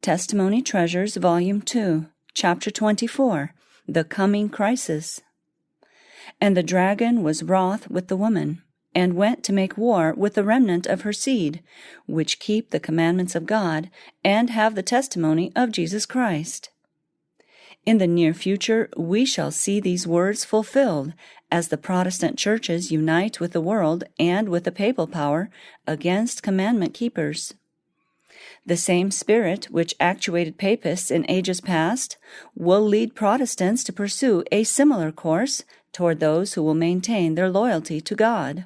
Testimony Treasures, Volume 2, Chapter 24, The Coming Crisis. And the dragon was wroth with the woman, and went to make war with the remnant of her seed, which keep the commandments of God, and have the testimony of Jesus Christ. In the near future, we shall see these words fulfilled as the Protestant churches unite with the world and with the papal power against commandment keepers. The same spirit which actuated papists in ages past will lead Protestants to pursue a similar course toward those who will maintain their loyalty to God.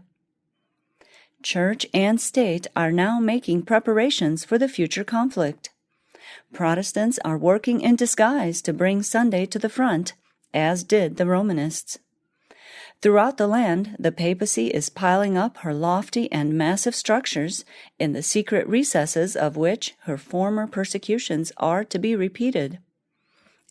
Church and state are now making preparations for the future conflict. Protestants are working in disguise to bring Sunday to the front, as did the Romanists. Throughout the land, the papacy is piling up her lofty and massive structures, in the secret recesses of which her former persecutions are to be repeated.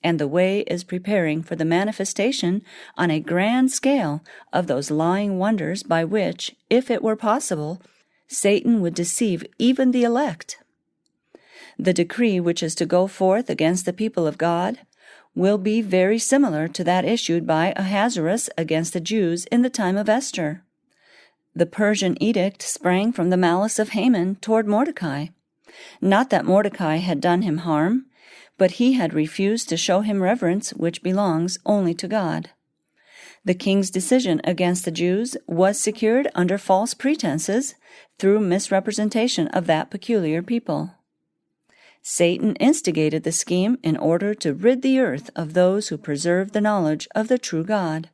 And the way is preparing for the manifestation on a grand scale of those lying wonders by which, if it were possible, Satan would deceive even the elect. The decree which is to go forth against the people of God will be very similar to that issued by Ahasuerus against the Jews in the time of Esther. The Persian edict sprang from the malice of Haman toward Mordecai. Not that Mordecai had done him harm, but he had refused to show him reverence which belongs only to God. The king's decision against the Jews was secured under false pretenses through misrepresentation of that peculiar people. Satan instigated the scheme in order to rid the earth of those who preserved the knowledge of the true God.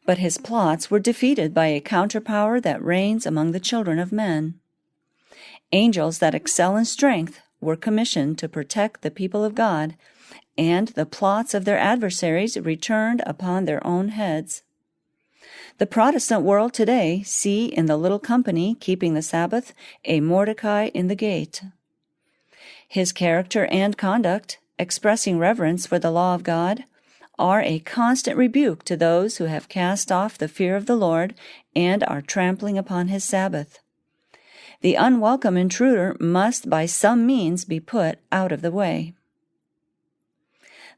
But his plots were defeated by a counterpower that reigns among the children of men. Angels that excel in strength were commissioned to protect the people of God, and the plots of their adversaries returned upon their own heads. The Protestant world today see in the little company keeping the Sabbath a Mordecai in the gate. His character and conduct, expressing reverence for the law of God, are a constant rebuke to those who have cast off the fear of the Lord and are trampling upon his Sabbath. The unwelcome intruder must by some means be put out of the way.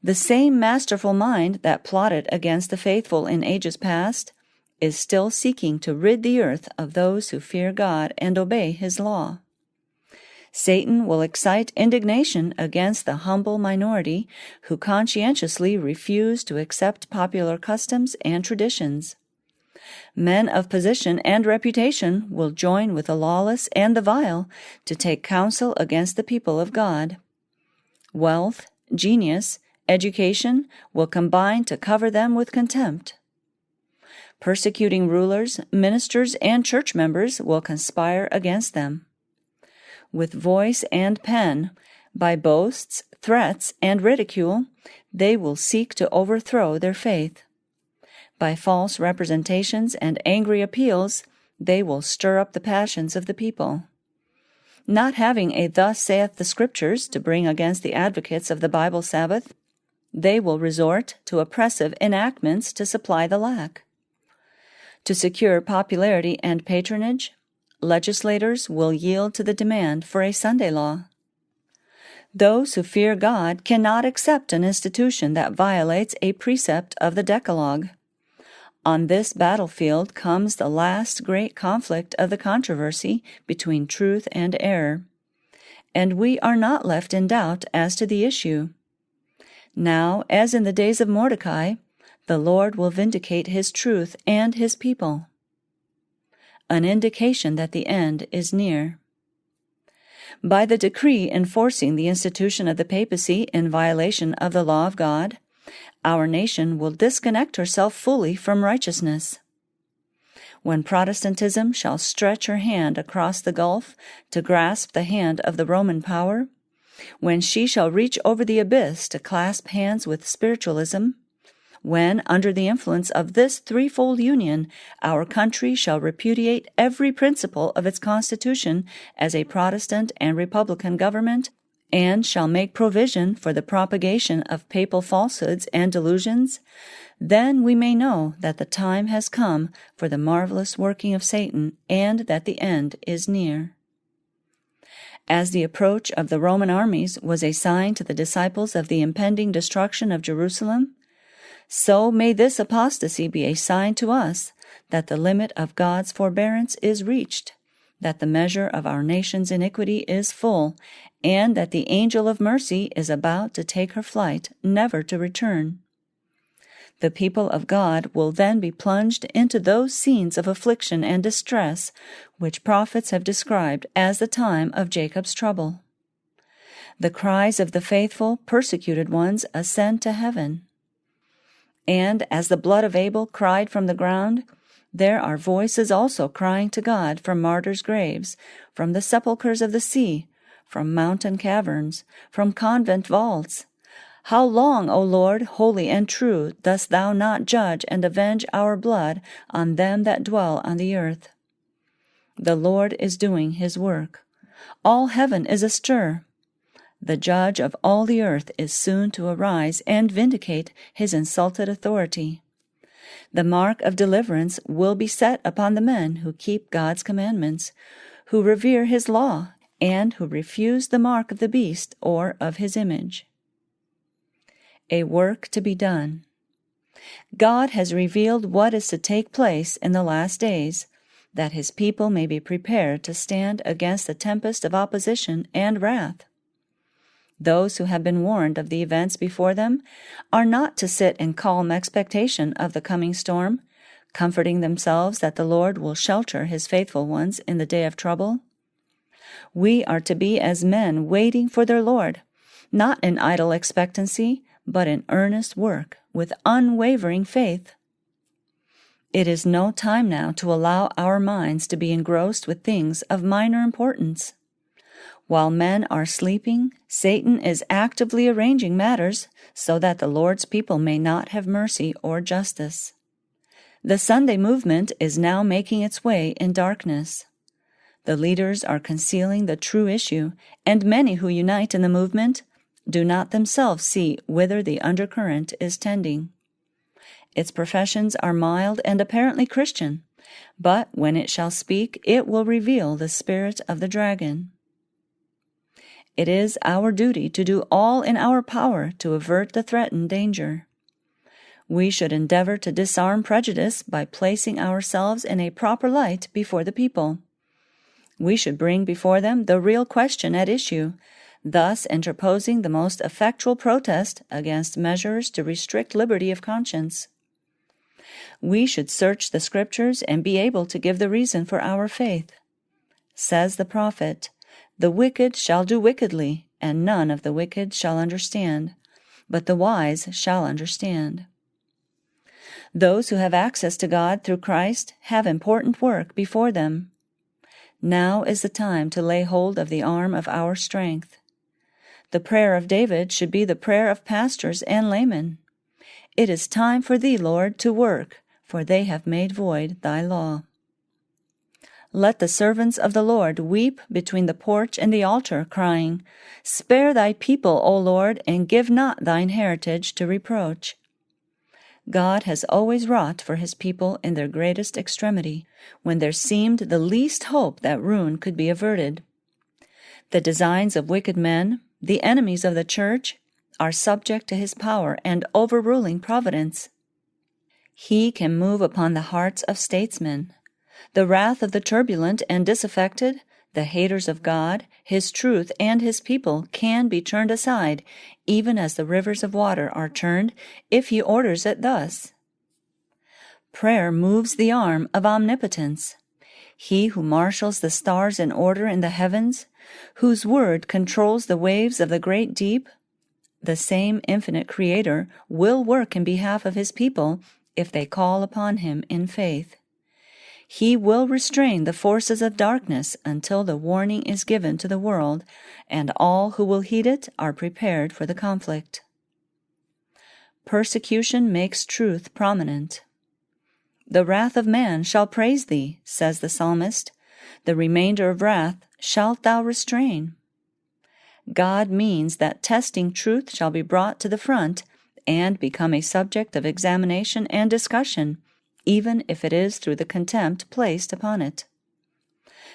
The same masterful mind that plotted against the faithful in ages past is still seeking to rid the earth of those who fear God and obey his law. Satan will excite indignation against the humble minority who conscientiously refuse to accept popular customs and traditions. Men of position and reputation will join with the lawless and the vile to take counsel against the people of God. Wealth, genius, education will combine to cover them with contempt. Persecuting rulers, ministers, and church members will conspire against them. With voice and pen, by boasts, threats, and ridicule, they will seek to overthrow their faith. By false representations and angry appeals, they will stir up the passions of the people. Not having a "Thus saith the Scriptures" to bring against the advocates of the Bible Sabbath, they will resort to oppressive enactments to supply the lack. To secure popularity and patronage, legislators will yield to the demand for a Sunday law. Those who fear God cannot accept an institution that violates a precept of the Decalogue. On this battlefield comes the last great conflict of the controversy between truth and error, and we are not left in doubt as to the issue. Now, as in the days of Mordecai, the Lord will vindicate his truth and his people. An indication that the end is near. By the decree enforcing the institution of the papacy in violation of the law of God, our nation will disconnect herself fully from righteousness. When Protestantism shall stretch her hand across the gulf to grasp the hand of the Roman power, when she shall reach over the abyss to clasp hands with spiritualism, when, under the influence of this threefold union, our country shall repudiate every principle of its Constitution as a Protestant and Republican government, and shall make provision for the propagation of papal falsehoods and delusions, then we may know that the time has come for the marvelous working of Satan, and that the end is near. As the approach of the Roman armies was a sign to the disciples of the impending destruction of Jerusalem, so may this apostasy be a sign to us that the limit of God's forbearance is reached, that the measure of our nation's iniquity is full, and that the angel of mercy is about to take her flight, never to return. The people of God will then be plunged into those scenes of affliction and distress which prophets have described as the time of Jacob's trouble. The cries of the faithful, persecuted ones ascend to heaven. And as the blood of Abel cried from the ground, there are voices also crying to God from martyrs' graves, from the sepulchres of the sea, from mountain caverns, from convent vaults. How long, O Lord, holy and true, dost thou not judge and avenge our blood on them that dwell on the earth? The Lord is doing his work. All heaven is astir. The judge of all the earth is soon to arise and vindicate his insulted authority. The mark of deliverance will be set upon the men who keep God's commandments, who revere his law, and who refuse the mark of the beast or of his image. A work to be done. God has revealed what is to take place in the last days, that his people may be prepared to stand against the tempest of opposition and wrath. Those who have been warned of the events before them are not to sit in calm expectation of the coming storm, comforting themselves that the Lord will shelter his faithful ones in the day of trouble. We are to be as men waiting for their Lord, not in idle expectancy, but in earnest work, with unwavering faith. It is no time now to allow our minds to be engrossed with things of minor importance. While men are sleeping, Satan is actively arranging matters so that the Lord's people may not have mercy or justice. The Sunday movement is now making its way in darkness. The leaders are concealing the true issue, and many who unite in the movement do not themselves see whither the undercurrent is tending. Its professions are mild and apparently Christian, but when it shall speak, it will reveal the spirit of the dragon. It is our duty to do all in our power to avert the threatened danger. We should endeavor to disarm prejudice by placing ourselves in a proper light before the people. We should bring before them the real question at issue, thus interposing the most effectual protest against measures to restrict liberty of conscience. We should search the Scriptures and be able to give the reason for our faith. Says the prophet, "The wicked shall do wickedly, and none of the wicked shall understand, but the wise shall understand." Those who have access to God through Christ have important work before them. Now is the time to lay hold of the arm of our strength. The prayer of David should be the prayer of pastors and laymen. It is time for thee, Lord, to work, for they have made void thy law. Let the servants of the Lord weep between the porch and the altar, crying, "Spare thy people, O Lord, and give not thine heritage to reproach." God has always wrought for his people in their greatest extremity, when there seemed the least hope that ruin could be averted. The designs of wicked men, the enemies of the church, are subject to his power and overruling providence. He can move upon the hearts of statesmen. The wrath of the turbulent and disaffected, the haters of God, his truth, and his people can be turned aside, even as the rivers of water are turned, if he orders it thus. Prayer moves the arm of omnipotence. He who marshals the stars in order in the heavens, whose word controls the waves of the great deep, the same infinite Creator will work in behalf of his people if they call upon him in faith. He will restrain the forces of darkness until the warning is given to the world, and all who will heed it are prepared for the conflict. Persecution makes truth prominent. The wrath of man shall praise thee, says the psalmist. The remainder of wrath shalt thou restrain. God means that testing truth shall be brought to the front and become a subject of examination and discussion, even if it is through the contempt placed upon it.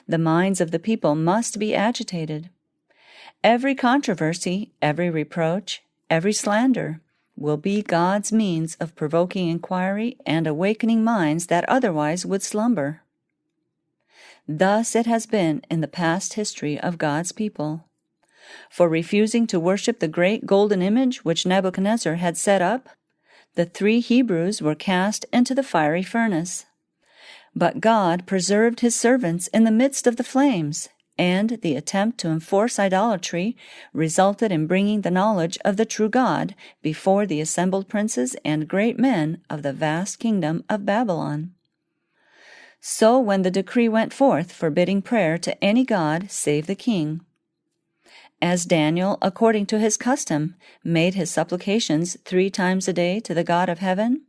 The minds of the people must be agitated. Every controversy, every reproach, every slander will be God's means of provoking inquiry and awakening minds that otherwise would slumber. Thus it has been in the past history of God's people. For refusing to worship the great golden image which Nebuchadnezzar had set up, the 3 Hebrews were cast into the fiery furnace. But God preserved his servants in the midst of the flames, and the attempt to enforce idolatry resulted in bringing the knowledge of the true God before the assembled princes and great men of the vast kingdom of Babylon. So when the decree went forth forbidding prayer to any god save the king, as Daniel, according to his custom, made his supplications 3 times a day to the God of heaven,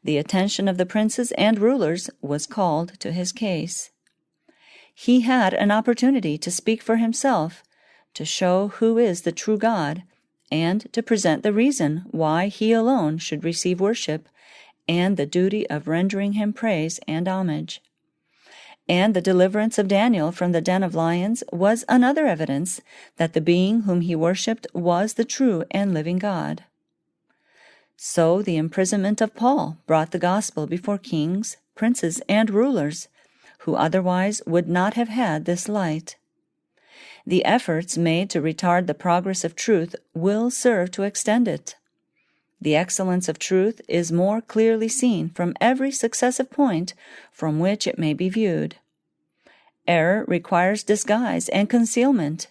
the attention of the princes and rulers was called to his case. He had an opportunity to speak for himself, to show who is the true God, and to present the reason why he alone should receive worship, and the duty of rendering him praise and homage. And the deliverance of Daniel from the den of lions was another evidence that the being whom he worshipped was the true and living God. So the imprisonment of Paul brought the gospel before kings, princes, and rulers, who otherwise would not have had this light. The efforts made to retard the progress of truth will serve to extend it. The excellence of truth is more clearly seen from every successive point from which it may be viewed. Error requires disguise and concealment.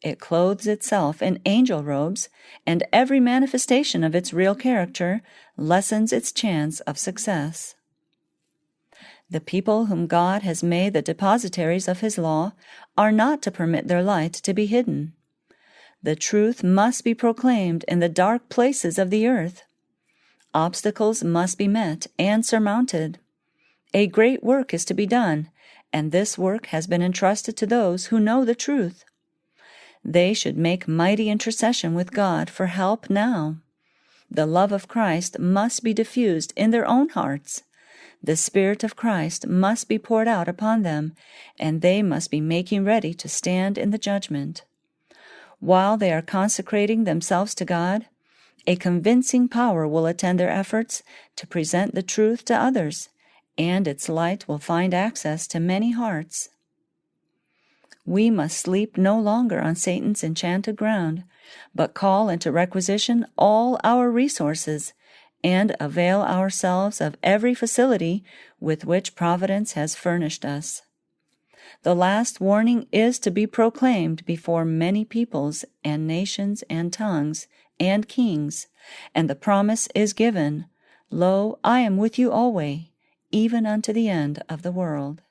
It clothes itself in angel robes, and every manifestation of its real character lessens its chance of success. The people whom God has made the depositaries of his law are not to permit their light to be hidden. The truth must be proclaimed in the dark places of the earth. Obstacles must be met and surmounted. A great work is to be done, and this work has been entrusted to those who know the truth. They should make mighty intercession with God for help now. The love of Christ must be diffused in their own hearts. The Spirit of Christ must be poured out upon them, and they must be making ready to stand in the judgment. While they are consecrating themselves to God, a convincing power will attend their efforts to present the truth to others, and its light will find access to many hearts. We must sleep no longer on Satan's enchanted ground, but call into requisition all our resources, and avail ourselves of every facility with which Providence has furnished us. The last warning is to be proclaimed before many peoples and nations and tongues and kings, and the promise is given, "Lo, I am with you always, even unto the end of the world."